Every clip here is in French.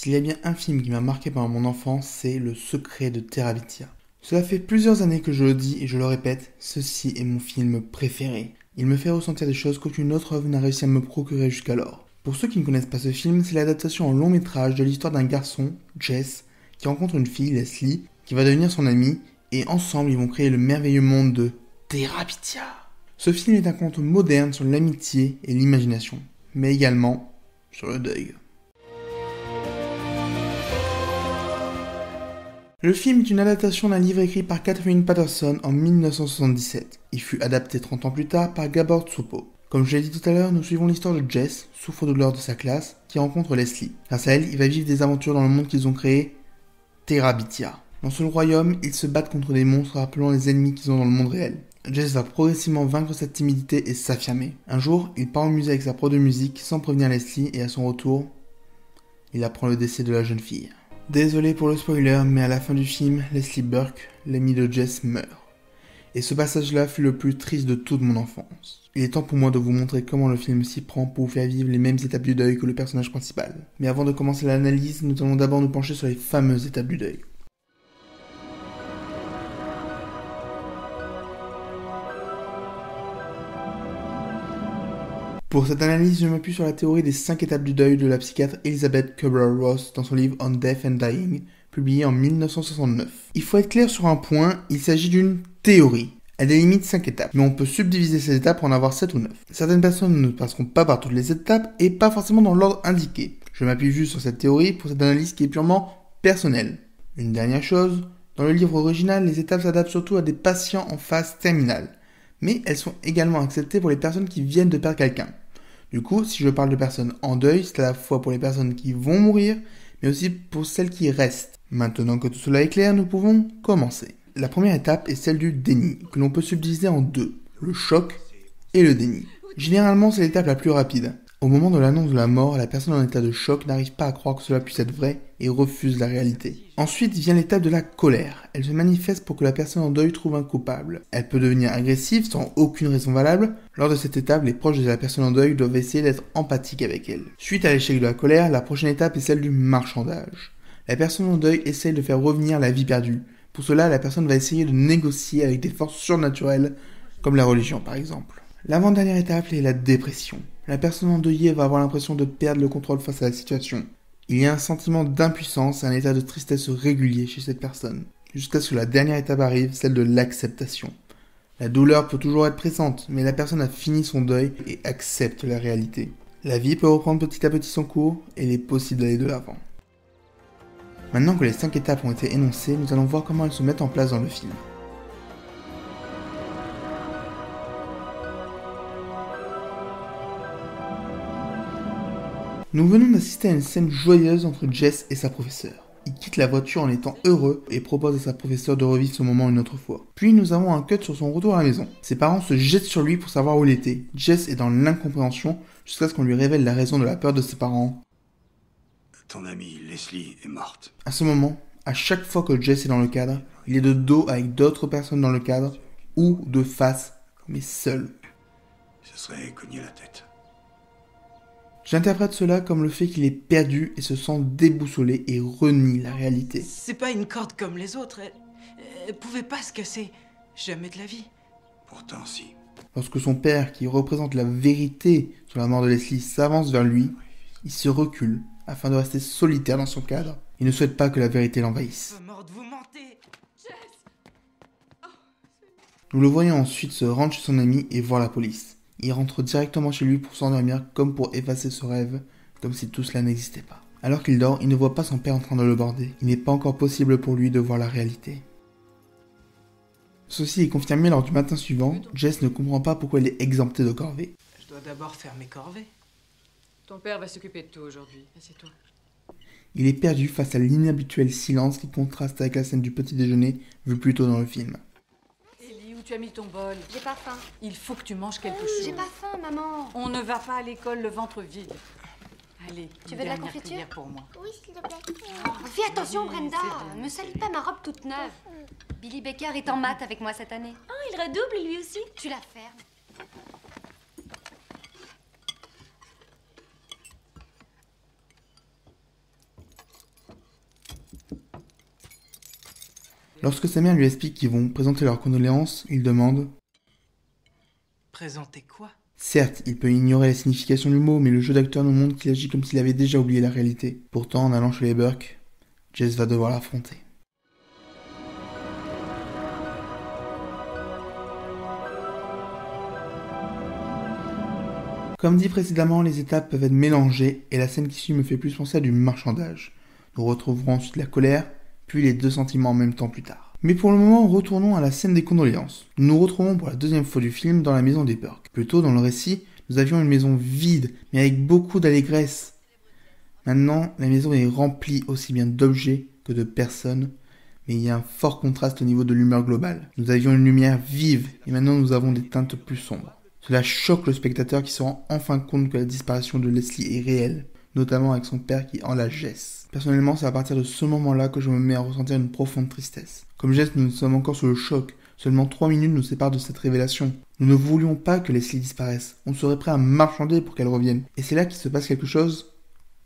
S'il y a bien un film qui m'a marqué pendant mon enfance, c'est Le Secret de Terabithia. Cela fait plusieurs années que je le dis et je le répète, ceci est mon film préféré. Il me fait ressentir des choses qu'aucune autre œuvre n'a réussi à me procurer jusqu'alors. Pour ceux qui ne connaissent pas ce film, c'est l'adaptation en long métrage de l'histoire d'un garçon, Jess, qui rencontre une fille, Leslie, qui va devenir son amie, et ensemble ils vont créer le merveilleux monde de Terabithia. Ce film est un conte moderne sur l'amitié et l'imagination, mais également sur le deuil. Le film est une adaptation d'un livre écrit par Catherine Paterson en 1977. Il fut adapté 30 ans plus tard par Gabor Tsopo. Comme je l'ai dit tout à l'heure, nous suivons l'histoire de Jess, souffre-douleur de sa classe, qui rencontre Leslie. Grâce à elle, il va vivre des aventures dans le monde qu'ils ont créé, Terabithia. Dans ce royaume, ils se battent contre des monstres rappelant les ennemis qu'ils ont dans le monde réel. Jess va progressivement vaincre sa timidité et s'affirmer. Un jour, il part au musée avec sa prof de musique sans prévenir Leslie et à son retour, il apprend le décès de la jeune fille. Désolé pour le spoiler, mais à la fin du film, Leslie Burke, l'ami de Jess, meurt. Et ce passage-là fut le plus triste de toute mon enfance. Il est temps pour moi de vous montrer comment le film s'y prend pour vous faire vivre les mêmes étapes du deuil que le personnage principal. Mais avant de commencer l'analyse, nous allons d'abord nous pencher sur les fameuses étapes du deuil. Pour cette analyse, je m'appuie sur la théorie des 5 étapes du deuil de la psychiatre Elizabeth Kubler-Ross dans son livre On Death and Dying, publié en 1969. Il faut être clair sur un point, il s'agit d'une théorie. Elle délimite 5 étapes, mais on peut subdiviser ces étapes pour en avoir 7 ou 9. Certaines personnes ne passeront pas par toutes les étapes et pas forcément dans l'ordre indiqué. Je m'appuie juste sur cette théorie pour cette analyse qui est purement personnelle. Une dernière chose, dans le livre original, les étapes s'adaptent surtout à des patients en phase terminale. Mais elles sont également acceptées pour les personnes qui viennent de perdre quelqu'un. Du coup, si je parle de personnes en deuil, c'est à la fois pour les personnes qui vont mourir, mais aussi pour celles qui restent. Maintenant que tout cela est clair, nous pouvons commencer. La première étape est celle du déni, que l'on peut subdiviser en deux, le choc et le déni. Généralement, c'est l'étape la plus rapide. Au moment de l'annonce de la mort, la personne en état de choc n'arrive pas à croire que cela puisse être vrai et refuse la réalité. Ensuite vient l'étape de la colère. Elle se manifeste pour que la personne en deuil trouve un coupable. Elle peut devenir agressive sans aucune raison valable. Lors de cette étape, les proches de la personne en deuil doivent essayer d'être empathiques avec elle. Suite à l'échec de la colère, la prochaine étape est celle du marchandage. La personne en deuil essaye de faire revenir la vie perdue. Pour cela, la personne va essayer de négocier avec des forces surnaturelles, comme la religion par exemple. L'avant-dernière étape est la dépression. La personne endeuillée va avoir l'impression de perdre le contrôle face à la situation. Il y a un sentiment d'impuissance et un état de tristesse régulier chez cette personne, jusqu'à ce que la dernière étape arrive, celle de l'acceptation. La douleur peut toujours être présente, mais la personne a fini son deuil et accepte la réalité. La vie peut reprendre petit à petit son cours et il est possible d'aller de l'avant. Maintenant que les 5 étapes ont été énoncées, nous allons voir comment elles se mettent en place dans le film. Nous venons d'assister à une scène joyeuse entre Jess et sa professeure. Il quitte la voiture en étant heureux et propose à sa professeure de revivre ce moment une autre fois. Puis nous avons un cut sur son retour à la maison. Ses parents se jettent sur lui pour savoir où il était. Jess est dans l'incompréhension jusqu'à ce qu'on lui révèle la raison de la peur de ses parents. Ton amie Leslie est morte. À ce moment, à chaque fois que Jess est dans le cadre, il est de dos avec d'autres personnes dans le cadre ou de face, mais seul. Ce serait cogner la tête. J'interprète cela comme le fait qu'il est perdu et se sent déboussolé et renie la réalité. C'est pas une corde comme les autres. Elle pouvait pas se casser. Jamais de la vie. Pourtant, si. Lorsque son père, qui représente la vérité sur la mort de Leslie, s'avance vers lui, il se recule afin de rester solitaire dans son cadre. Il ne souhaite pas que la vérité l'envahisse. Morte, vous mentez. Nous le voyons ensuite se rendre chez son ami et voir la police. Il rentre directement chez lui pour s'endormir comme pour effacer ce rêve, comme si tout cela n'existait pas. Alors qu'il dort, il ne voit pas son père en train de le border. Il n'est pas encore possible pour lui de voir la réalité. Ceci est confirmé lors du matin suivant. Jess ne comprend pas pourquoi elle est exemptée de corvée. Je dois d'abord faire mes corvées. Ton père va s'occuper de tout aujourd'hui. Assieds-toi. Il est perdu face à l'inhabituel silence qui contraste avec la scène du petit déjeuner vue plus tôt dans le film. Ellie, où tu as mis ton bol? J'ai pas faim. Il faut que tu manges quelque chose. J'ai pas faim, maman. On ne va pas à l'école le ventre vide. Allez, Tu une veux de la dernière confiture cuillère pour moi. Oui, s'il te plaît. Fais attention, Brenda. c'est bon. Me salis pas ma robe toute neuve. Billy Baker est en maths avec moi cette année. Oh, il redouble lui aussi. Tu la fermes. Lorsque sa mère lui explique qu'ils vont présenter leurs condoléances, il demande « Présenter quoi ?» Certes, il peut ignorer la signification du mot, mais le jeu d'acteur nous montre qu'il agit comme s'il avait déjà oublié la réalité. Pourtant, en allant chez les Burke, Jess va devoir l'affronter. Comme dit précédemment, les étapes peuvent être mélangées et la scène qui suit me fait plus penser à du marchandage. Nous retrouverons ensuite la colère, puis les deux sentiments en même temps plus tard. Mais pour le moment, retournons à la scène des condoléances. Nous nous retrouvons pour la deuxième fois du film dans la maison des Burke. Plus tôt dans le récit, nous avions une maison vide, mais avec beaucoup d'allégresse. Maintenant, la maison est remplie aussi bien d'objets que de personnes, mais il y a un fort contraste au niveau de l'humeur globale. Nous avions une lumière vive, et maintenant nous avons des teintes plus sombres. Cela choque le spectateur qui se rend enfin compte que la disparition de Leslie est réelle, notamment avec son père qui en la Jess. Personnellement, c'est à partir de ce moment-là que je me mets à ressentir une profonde tristesse. Comme Jess, nous sommes encore sous le choc. Seulement 3 minutes nous séparent de cette révélation. Nous ne voulions pas que Leslie disparaisse. On serait prêt à marchander pour qu'elle revienne. Et c'est là qu'il se passe quelque chose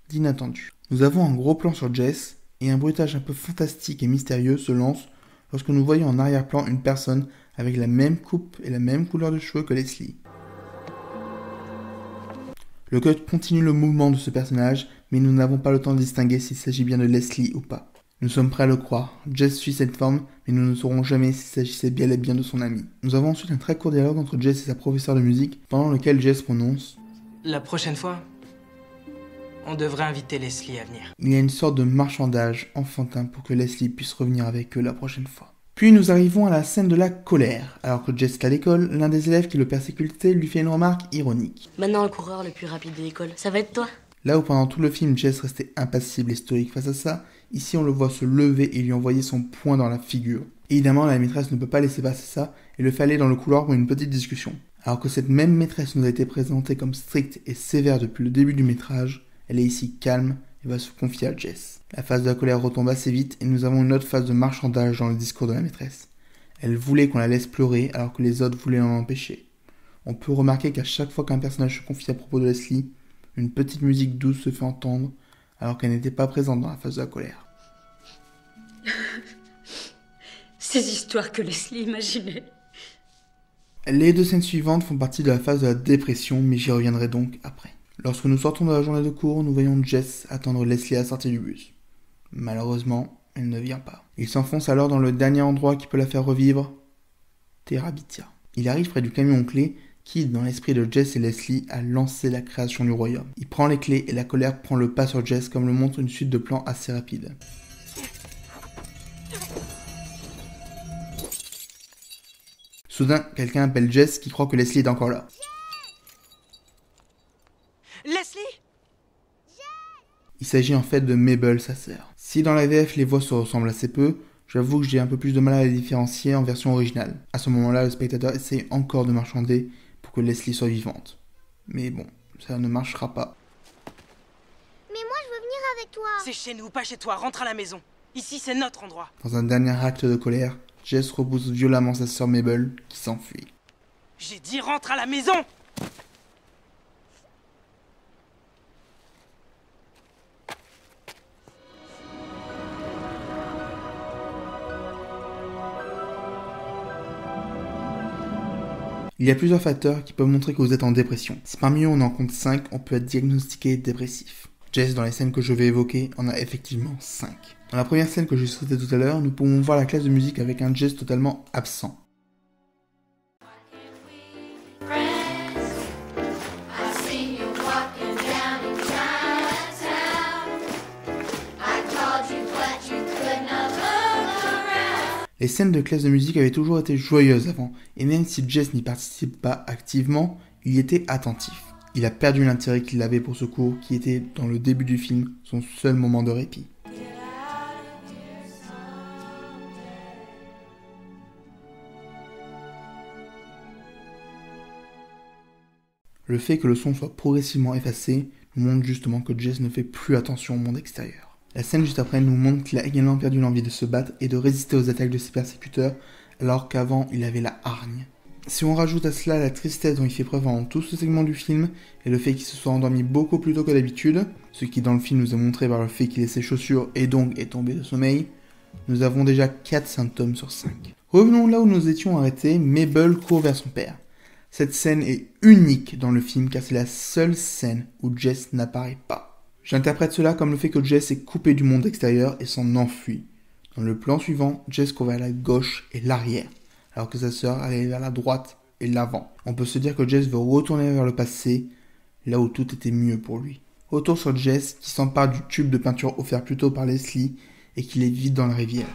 d'inattendu. Nous avons un gros plan sur Jess, et un bruitage un peu fantastique et mystérieux se lance lorsque nous voyons en arrière-plan une personne avec la même coupe et la même couleur de cheveux que Leslie. Le cut continue le mouvement de ce personnage, mais nous n'avons pas le temps de distinguer s'il s'agit bien de Leslie ou pas. Nous sommes prêts à le croire, Jess suit cette forme, mais nous ne saurons jamais s'il s'agissait bien et bien de son ami. Nous avons ensuite un très court dialogue entre Jess et sa professeure de musique, pendant lequel Jess prononce « La prochaine fois, on devrait inviter Leslie à venir. » Il y a une sorte de marchandage enfantin pour que Leslie puisse revenir avec eux la prochaine fois. Puis nous arrivons à la scène de la colère. Alors que Jess est à l'école, l'un des élèves qui le persécutait lui fait une remarque ironique. Maintenant le coureur le plus rapide de l'école, ça va être toi. Là où pendant tout le film Jess restait impassible et stoïque face à ça, ici on le voit se lever et lui envoyer son poing dans la figure. Évidemment la maîtresse ne peut pas laisser passer ça et le fait aller dans le couloir pour une petite discussion. Alors que cette même maîtresse nous a été présentée comme stricte et sévère depuis le début du métrage, elle est ici calme et va se confier à Jess. La phase de la colère retombe assez vite et nous avons une autre phase de marchandage dans le discours de la maîtresse. Elle voulait qu'on la laisse pleurer alors que les autres voulaient l'en empêcher. On peut remarquer qu'à chaque fois qu'un personnage se confie à propos de Leslie, une petite musique douce se fait entendre alors qu'elle n'était pas présente dans la phase de la colère. Ces histoires que Leslie imaginait. Les deux scènes suivantes font partie de la phase de la dépression, mais j'y reviendrai donc après. Lorsque nous sortons de la journée de cours, nous voyons Jess attendre Leslie à la sortie du bus. Malheureusement, elle ne vient pas. Il s'enfonce alors dans le dernier endroit qui peut la faire revivre, Terabithia. Il arrive près du camion clé qui, dans l'esprit de Jess et Leslie, a lancé la création du royaume. Il prend les clés et la colère prend le pas sur Jess comme le montre une suite de plans assez rapide. Soudain, quelqu'un appelle Jess qui croit que Leslie est encore là. Leslie ? Il s'agit en fait de Mabel, sa sœur. Si dans la VF les voix se ressemblent assez peu, j'avoue que j'ai un peu plus de mal à les différencier en version originale. À ce moment-là, le spectateur essaie encore de marchander pour que Leslie soit vivante. Mais bon, ça ne marchera pas. Mais moi je veux venir avec toi. C'est chez nous, pas chez toi. Rentre à la maison. Ici, c'est notre endroit. Dans un dernier acte de colère, Jess repousse violemment sa sœur Mabel qui s'enfuit. J'ai dit rentre à la maison! Il y a plusieurs facteurs qui peuvent montrer que vous êtes en dépression. Si parmi eux on en compte 5, on peut être diagnostiqué dépressif. Jess, dans les scènes que je vais évoquer, en a effectivement 5. Dans la première scène que je citais tout à l'heure, nous pouvons voir la classe de musique avec un Jess totalement absent. Les scènes de classe de musique avaient toujours été joyeuses avant, et même si Jess n'y participe pas activement, il y était attentif. Il a perdu l'intérêt qu'il avait pour ce cours qui était, dans le début du film, son seul moment de répit. Le fait que le son soit progressivement effacé nous montre justement que Jess ne fait plus attention au monde extérieur. La scène juste après nous montre qu'il a également perdu l'envie de se battre et de résister aux attaques de ses persécuteurs, alors qu'avant il avait la hargne. Si on rajoute à cela la tristesse dont il fait preuve pendant tout ce segment du film, et le fait qu'il se soit endormi beaucoup plus tôt que d'habitude, ce qui dans le film nous est montré par le fait qu'il ait ses chaussures et donc est tombé de sommeil, Nous avons déjà 4 symptômes sur 5. Revenons là où nous étions arrêtés, Mabel court vers son père. Cette scène est unique dans le film car c'est la seule scène où Jess n'apparaît pas. J'interprète cela comme le fait que Jess est coupé du monde extérieur et s'en enfuit. Dans le plan suivant, Jess court vers la gauche et l'arrière, alors que sa sœur allait vers la droite et l'avant. On peut se dire que Jess veut retourner vers le passé, là où tout était mieux pour lui. Retour sur Jess qui s'empare du tube de peinture offert plus tôt par Leslie et qui l'évite dans la rivière.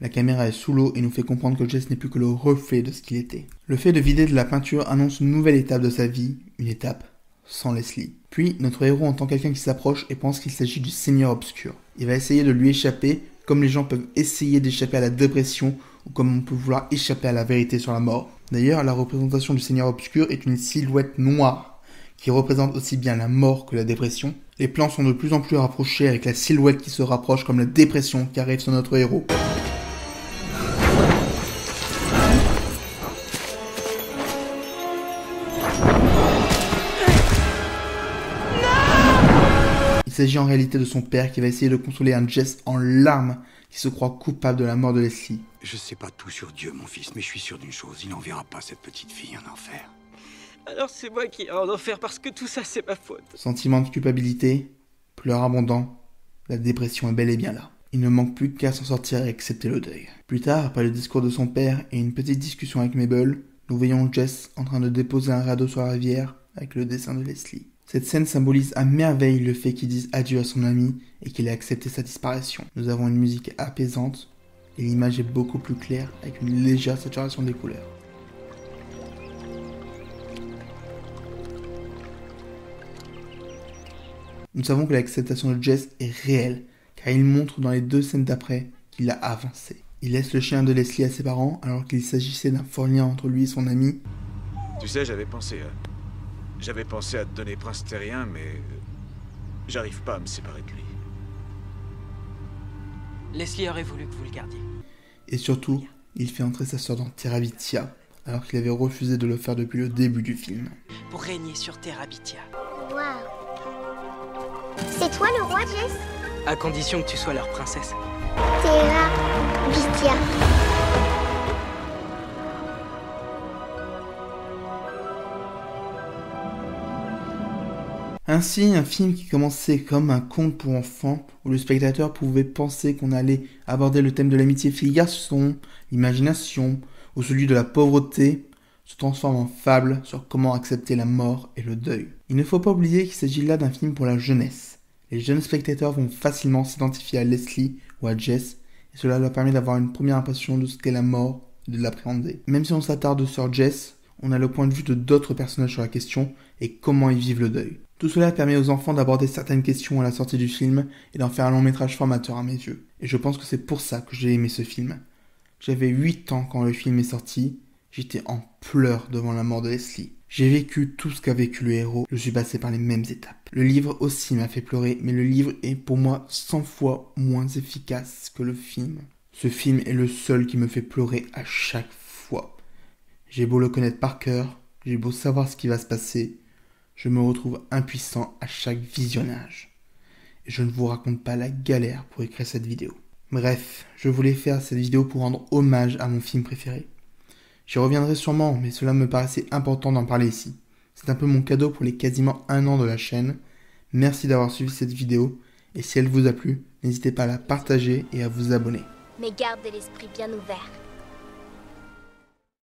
La caméra est sous l'eau et nous fait comprendre que Jess n'est plus que le reflet de ce qu'il était. Le fait de vider de la peinture annonce une nouvelle étape de sa vie, une étape sans Leslie. Puis, notre héros entend quelqu'un qui s'approche et pense qu'il s'agit du Seigneur Obscur. Il va essayer de lui échapper, comme les gens peuvent essayer d'échapper à la dépression ou comme on peut vouloir échapper à la vérité sur la mort. D'ailleurs, la représentation du Seigneur Obscur est une silhouette noire qui représente aussi bien la mort que la dépression. Les plans sont de plus en plus rapprochés avec la silhouette qui se rapproche comme la dépression qui arrive sur notre héros. Il s'agit en réalité de son père qui va essayer de consoler un Jess en larmes qui se croit coupable de la mort de Leslie. Je sais pas tout sur Dieu, mon fils, mais je suis sûr d'une chose, il n'enverra pas cette petite fille en enfer. Alors c'est moi qui ai en enfer parce que tout ça c'est ma faute. Sentiment de culpabilité, pleurs abondants, la dépression est bel et bien là. Il ne manque plus qu'à s'en sortir et accepter le deuil. Plus tard, après le discours de son père et une petite discussion avec Mabel, nous voyons Jess en train de déposer un radeau sur la rivière avec le dessin de Leslie. Cette scène symbolise à merveille le fait qu'il dise adieu à son ami et qu'il ait accepté sa disparition. Nous avons une musique apaisante et l'image est beaucoup plus claire avec une légère saturation des couleurs. Nous savons que l'acceptation de Jess est réelle car il montre dans les 2 scènes d'après qu'il a avancé. Il laisse le chien de Leslie à ses parents alors qu'il s'agissait d'un fort lien entre lui et son ami. Tu sais, j'avais pensé à te donner Prince Terrien, mais j'arrive pas à me séparer de lui. Leslie aurait voulu que vous le gardiez. Et surtout, il fait entrer sa sœur dans Terabithia, alors qu'il avait refusé de le faire depuis le début du film. Pour régner sur Terabithia. Waouh. C'est toi le roi, Jess? À condition que tu sois leur princesse. Terabithia. Ainsi, un film qui commençait comme un conte pour enfants, où le spectateur pouvait penser qu'on allait aborder le thème de l'amitié fille-garçon, l'imagination, ou celui de la pauvreté, se transforme en fable sur comment accepter la mort et le deuil. Il ne faut pas oublier qu'il s'agit là d'un film pour la jeunesse. Les jeunes spectateurs vont facilement s'identifier à Leslie ou à Jess, et cela leur permet d'avoir une première impression de ce qu'est la mort et de l'appréhender. Même si on s'attarde sur Jess, on a le point de vue de d'autres personnages sur la question et comment ils vivent le deuil. Tout cela permet aux enfants d'aborder certaines questions à la sortie du film et d'en faire un long métrage formateur à mes yeux. Et je pense que c'est pour ça que j'ai aimé ce film. J'avais 8 ans quand le film est sorti, j'étais en pleurs devant la mort de Leslie. J'ai vécu tout ce qu'a vécu le héros, je suis passé par les mêmes étapes. Le livre aussi m'a fait pleurer, mais le livre est pour moi 100 fois moins efficace que le film. Ce film est le seul qui me fait pleurer à chaque fois. J'ai beau le connaître par cœur, j'ai beau savoir ce qui va se passer, je me retrouve impuissant à chaque visionnage. Et je ne vous raconte pas la galère pour écrire cette vidéo. Bref, je voulais faire cette vidéo pour rendre hommage à mon film préféré. J'y reviendrai sûrement, mais cela me paraissait important d'en parler ici. C'est un peu mon cadeau pour les quasiment 1 an de la chaîne. Merci d'avoir suivi cette vidéo, et si elle vous a plu, n'hésitez pas à la partager et à vous abonner. Mais gardez l'esprit bien ouvert.